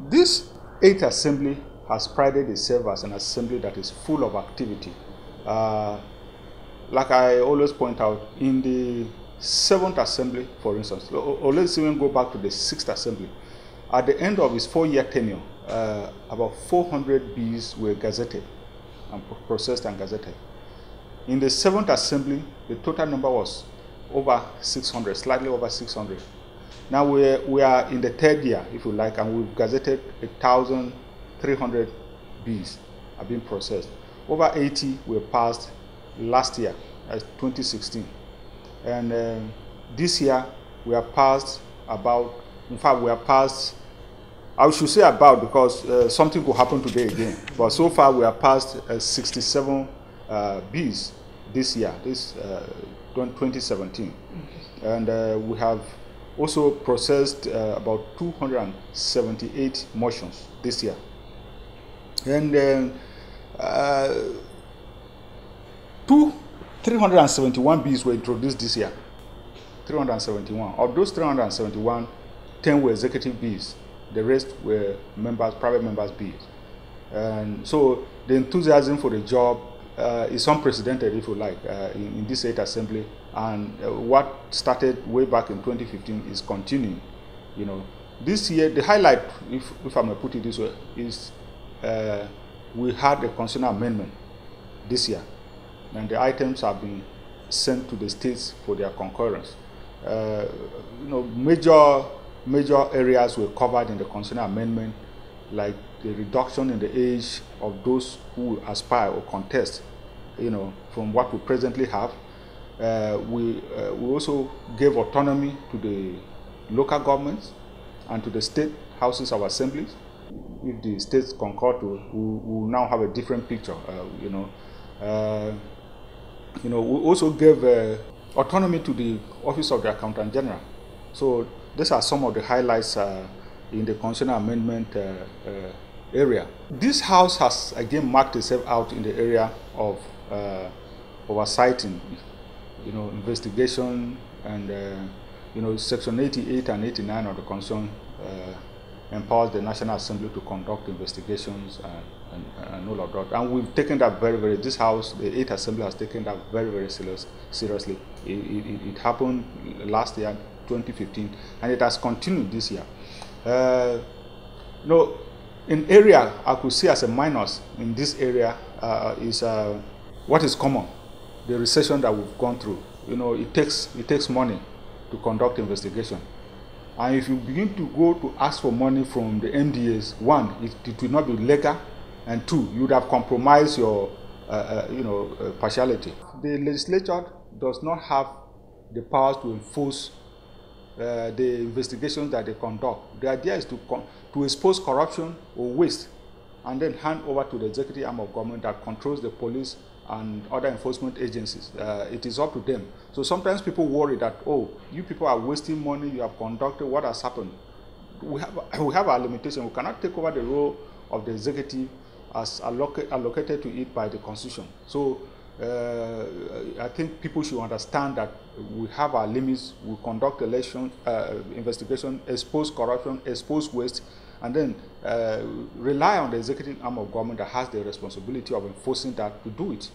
This 8th assembly has prided itself as an assembly that is full of activity. Like I always point out, in the 7th assembly, for instance, or let's even go back to the 6th assembly. At the end of its 4-year tenure, about 400 bills were gazetted and processed and gazetted. In the 7th assembly, the total number was over 600, slightly over 600. Now we are in the 3rd year, if you like, and we've gazetted 1,300 bills have been processed. Over 80 were passed last year, as 2016. And this year, we are passed about, in fact, we are passed, I should say about because something could happen today again. But so far, we are passed 67 bills this year, this 2017. And we have also processed about 278 motions this year. And 371 bills were introduced this year. 371. Of those 371, 10 were executive bills. The rest were private members' bills. And so the enthusiasm for the job is unprecedented, if you like, in this 8th assembly. And what started way back in 2015 is continuing. You know, this year the highlight, if I may put it this way, is we had a constitutional amendment this year, and the items have been sent to the states for their concurrence. You know, major areas were covered in the constitutional amendment, like the reduction in the age of those who aspire or contest, you know, from what we presently have. We also gave autonomy to the local governments and to the state houses of assemblies. If the states concur to, we will now have a different picture. You know, we also gave autonomy to the Office of the Accountant General. So these are some of the highlights in the constitutional amendment area. This house has again marked itself out in the area of oversighting, you know, investigation, and you know, Section 88 and 89 of the Constitution empowers the National Assembly to conduct investigations and all of that. And we've taken that this house, the 8th Assembly, has taken that very seriously. It happened last year, 2015, and it has continued this year. You know, an area I could see as a minus in this area is what is common, the recession that we've gone through. You know, it takes money to conduct investigation. And if you begin to go to ask for money from the MDAs, one, it will not be legal, and two, you would have compromised your partiality. The legislature does not have the powers to enforce the investigations that they conduct. The idea is to expose corruption or waste, and then hand over to the executive arm of government that controls the police and other enforcement agencies. It is up to them. So sometimes people worry that, oh, you people are wasting money, you have conducted, what has happened? We have our limitation. We cannot take over the role of the executive as allocated to it by the Constitution. So I think people should understand that we have our limits. We conduct election investigation, expose corruption, expose waste, and then rely on the executive arm of government that has the responsibility of enforcing that to do it.